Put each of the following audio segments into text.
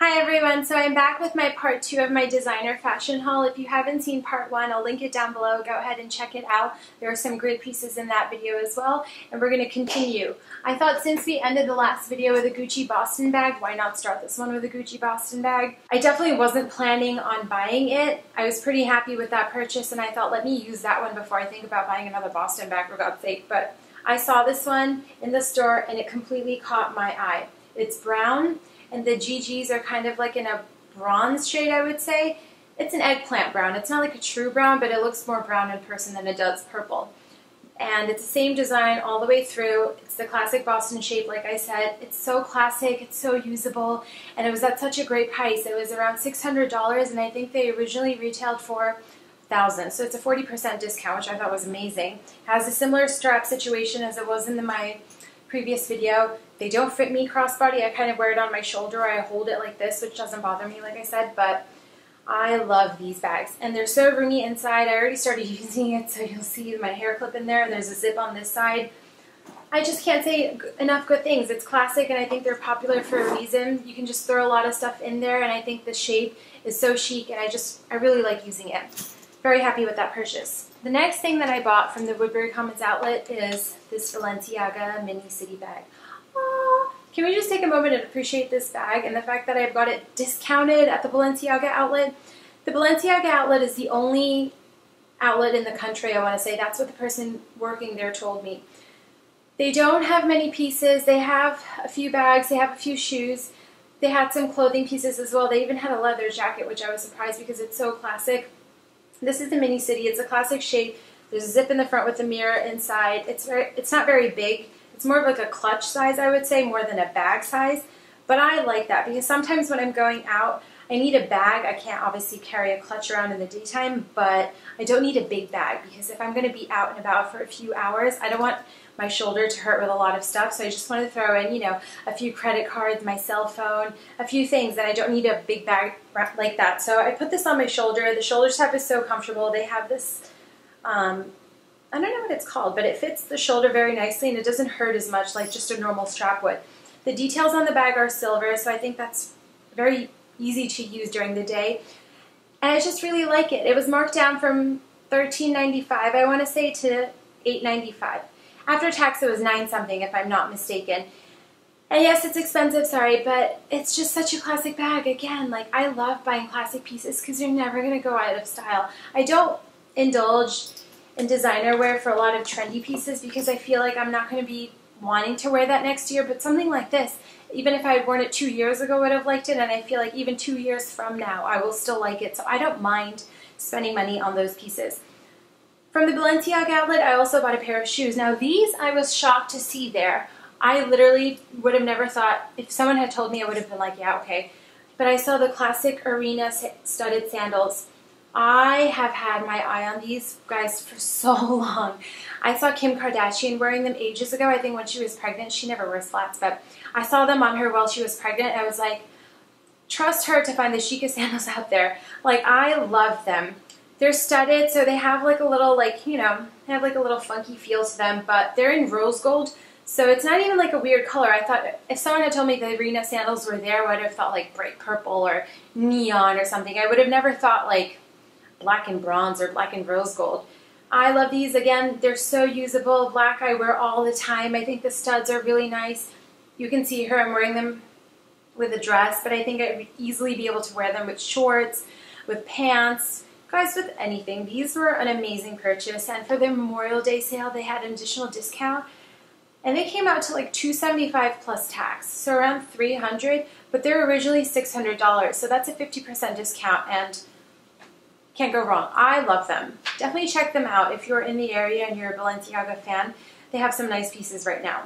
Hi everyone, so I'm back with my part 2 of my designer fashion haul. If you haven't seen part 1, I'll link it down below. Go ahead and check it out. There are some great pieces in that video as well, and we're going to continue. I thought since we ended the last video with a Gucci Boston bag, why not start this one with a Gucci Boston bag? I definitely wasn't planning on buying it. I was pretty happy with that purchase, and I thought let me use that one before I think about buying another Boston bag, for God's sake. But I saw this one in the store and it completely caught my eye. It's brown, and the GGs are kind of like in a bronze shade, I would say. It's an eggplant brown. It's not like a true brown, but it looks more brown in person than it does purple. And it's the same design all the way through. It's the classic Boston shape, like I said. It's so classic, it's so usable, and it was at such a great price. It was around $600, and I think they originally retailed for $1,000. So it's a 40% discount, which I thought was amazing. It has a similar strap situation as it was in my previous video. They don't fit me crossbody. I kind of wear it on my shoulder. I hold it like this, which doesn't bother me, like I said, but I love these bags. And they're so roomy inside. I already started using it, so you'll see my hair clip in there. There's a zip on this side. I just can't say enough good things. It's classic, and I think they're popular for a reason. You can just throw a lot of stuff in there, and I think the shape is so chic, and I really like using it. Very happy with that purchase. The next thing that I bought from the Woodbury Commons outlet is this Balenciaga mini city bag. Can we just take a moment and appreciate this bag and the fact that I've got it discounted at the Balenciaga outlet? The Balenciaga outlet is the only outlet in the country, I want to say. That's what the person working there told me. They don't have many pieces. They have a few bags. They have a few shoes. They had some clothing pieces as well. They even had a leather jacket, which I was surprised because it's so classic. This is the mini city. It's a classic shape. There's a zip in the front with a mirror inside. It's not very big. It's more of like a clutch size, I would say, more than a bag size. But I like that because sometimes when I'm going out, I need a bag. I can't obviously carry a clutch around in the daytime, but I don't need a big bag because if I'm going to be out and about for a few hours, I don't want my shoulder to hurt with a lot of stuff. So I just want to throw in, a few credit cards, my cell phone, a few things, and I don't need a big bag like that. So I put this on my shoulder. The shoulder strap is so comfortable. They have this, I don't know what it's called, but it fits the shoulder very nicely and it doesn't hurt as much like just a normal strap would. The details on the bag are silver, so I think that's very easy to use during the day. And I just really like it. It was marked down from $13.95, I want to say, to $8.95. After tax, it was $9 something, if I'm not mistaken. And yes, it's expensive, sorry, but it's just such a classic bag. Again, like, I love buying classic pieces because you're never going to go out of style. I don't indulge in designer wear for a lot of trendy pieces because I feel like I'm not going to be wanting to wear that next year, but something like this, even if I had worn it 2 years ago, I would have liked it, and I feel like even 2 years from now, I will still like it, so I don't mind spending money on those pieces. From the Balenciaga outlet, I also bought a pair of shoes. Now these, I was shocked to see there. I literally would have never thought, if someone had told me, I would have been like, yeah, okay. But I saw the classic Arena studded sandals. I have had my eye on these guys for so long. I saw Kim Kardashian wearing them ages ago. I think when she was pregnant. She never wears flats, but I saw them on her while she was pregnant. I was like, trust her to find the chicest sandals out there. Like, I love them. They're studded, so they have like a little, they have like a little funky feel to them, but they're in rose gold, so it's not even like a weird color. I thought if someone had told me the Arena sandals were there, I would have thought like bright purple or neon or something. I would have never thought like black and bronze or black and rose gold. I love these. Again, they're so usable. Black I wear all the time. I think the studs are really nice. You can see here I'm wearing them with a dress, but I think I would easily be able to wear them with shorts, with pants, guys, with anything. These were an amazing purchase, and for their Memorial Day sale, they had an additional discount, and they came out to like $275 plus tax, so around $300, but they're originally $600, so that's a 50% discount, and can't go wrong. I love them. Definitely check them out if you're in the area and you're a Balenciaga fan. They have some nice pieces right now.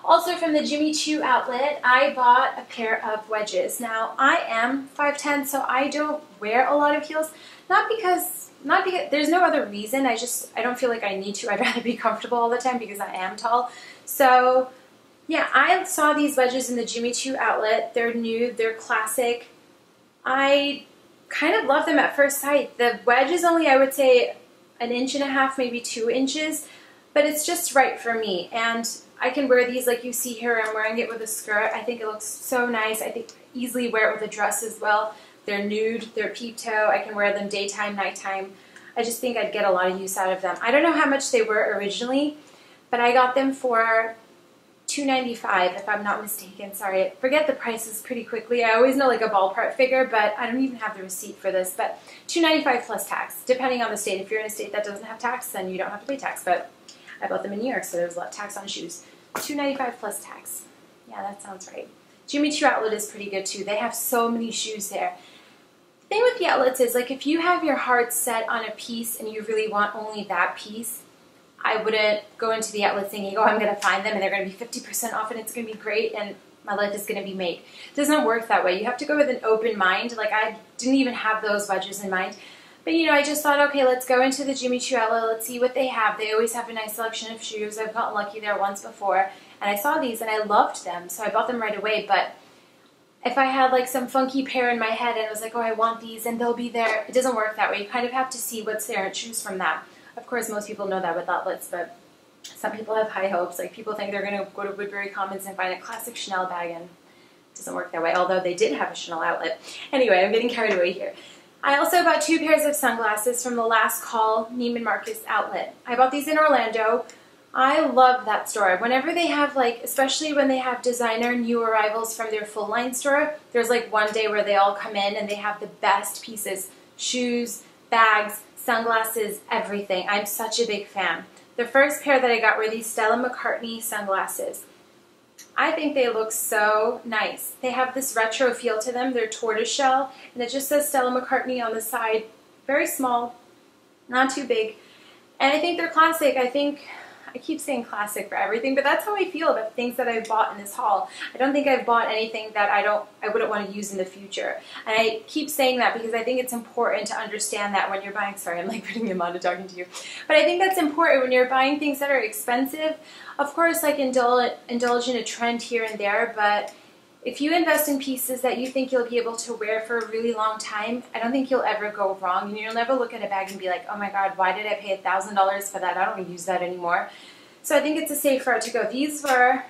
Also from the Jimmy Choo outlet, I bought a pair of wedges. Now, I am 5'10", so I don't wear a lot of heels. Not because there's no other reason. I don't feel like I need to. I'd rather be comfortable all the time because I am tall. So, yeah, I saw these wedges in the Jimmy Choo outlet. They're nude. They're classic. I kind of love them at first sight. The wedge is only, I would say, 1.5 inches, maybe 2 inches. but it's just right for me. And I can wear these like you see here. I'm wearing it with a skirt. I think it looks so nice. I think I easily wear it with a dress as well. They're nude, they're peep toe. I can wear them daytime, nighttime. I just think I'd get a lot of use out of them. I don't know how much they were originally, but I got them for $2.95 if I'm not mistaken. Sorry, I forget the prices pretty quickly. I always know like a ballpark figure, but I don't even have the receipt for this. But $2.95 plus tax, depending on the state. If you're in a state that doesn't have tax, then you don't have to pay tax. But I bought them in New York, so there was a lot of tax on shoes. $2.95 plus tax. Yeah, that sounds right. Jimmy Choo outlet is pretty good too. They have so many shoes there. The thing with the outlets is, like, if you have your heart set on a piece and you really want only that piece, I wouldn't go into the outlet thinking, oh, I'm going to find them and they're going to be 50% off and it's going to be great and my life is going to be made. It doesn't work that way. You have to go with an open mind. Like, I didn't even have those wedges in mind. But, you know, I just thought, okay, let's go into the Jimmy Choo outlet. Let's see what they have. They always have a nice selection of shoes. I've gotten lucky there once before. And I saw these and I loved them, so I bought them right away. But if I had like some funky pair in my head and I was like, oh, I want these and they'll be there, it doesn't work that way. You kind of have to see what's there and choose from that. Of course, most people know that with outlets, but some people have high hopes. Like, people think they're going to go to Woodbury Commons and find a classic Chanel bag, and it doesn't work that way, although they did have a Chanel outlet. Anyway, I'm getting carried away here. I also bought 2 pairs of sunglasses from the Last Call Neiman Marcus outlet. I bought these in Orlando. I love that store. Whenever they have, like, especially when they have designer new arrivals from their full line store, there's like one day where they all come in and they have the best pieces. Shoes, bags, sunglasses, everything. I'm such a big fan. The first pair that I got were these Stella McCartney sunglasses. I think they look so nice. They have this retro feel to them. They're tortoiseshell, and it just says Stella McCartney on the side. Very small, not too big. And I think they're classic. I keep saying classic for everything, but that's how I feel about things that I've bought in this haul. I don't think I've bought anything that I wouldn't want to use in the future. And I keep saying that because I think it's important to understand that when you're buying, sorry, I'm like putting him on to talking to you. But I think that's important when you're buying things that are expensive. Of course, like, indulge in a trend here and there, but if you invest in pieces that you think you'll be able to wear for a really long time, I don't think you'll ever go wrong. And you'll never look at a bag and be like, oh my God, why did I pay $1,000 for that? I don't use that anymore. So I think it's a safe route to go. These were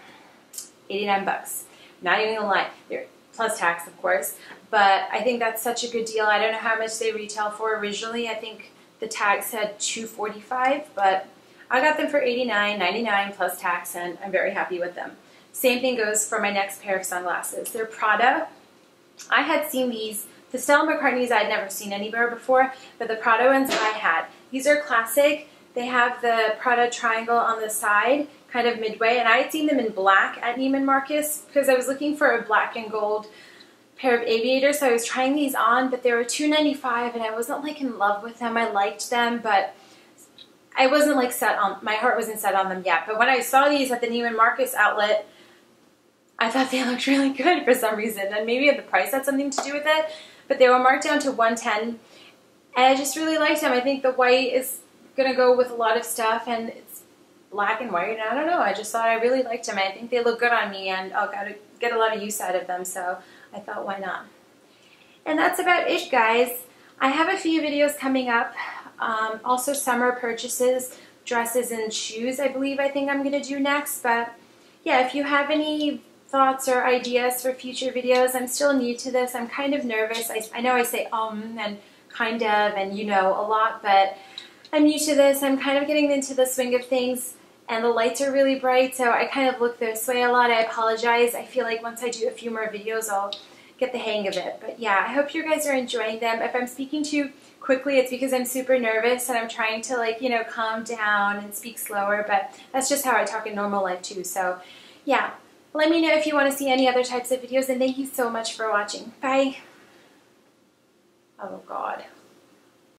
89 bucks. Not even gonna lie. They're plus tax, of course. But I think that's such a good deal. I don't know how much they retail for originally. I think the tag said $245, but I got them for $89.99 plus tax, and I'm very happy with them. Same thing goes for my next pair of sunglasses. They're Prada. I had seen these. The Stella McCartneys I'd never seen anywhere before, but the Prada ones I had. These are classic. They have the Prada triangle on the side, kind of midway, and I had seen them in black at Neiman Marcus because I was looking for a black and gold pair of aviators, so I was trying these on, but they were $2.95, and I wasn't like in love with them. I liked them, but I wasn't like my heart wasn't set on them yet. But when I saw these at the Neiman Marcus outlet, I thought they looked really good for some reason, and maybe the price had something to do with it, but they were marked down to $110, and I just really liked them. I think the white is going to go with a lot of stuff, and it's black and white, and I don't know, I just thought I really liked them. I think they look good on me, and I'll get a lot of use out of them, so I thought, why not? And that's about it, guys. I have a few videos coming up, also summer purchases, dresses and shoes, I think I'm going to do next, but yeah, if you have any thoughts or ideas for future videos, I'm still new to this, I'm kind of nervous. I know I say and kind of and you know a lot, but I'm new to this. I'm kind of getting into the swing of things, and the lights are really bright, so I kind of look this way a lot. I apologize. I feel like once I do a few more videos, I'll get the hang of it. But yeah, I hope you guys are enjoying them. If I'm speaking too quickly, it's because I'm super nervous and I'm trying to, like, you know, calm down and speak slower, but that's just how I talk in normal life too. So yeah, let me know if you want to see any other types of videos, and thank you so much for watching. Bye. Oh God.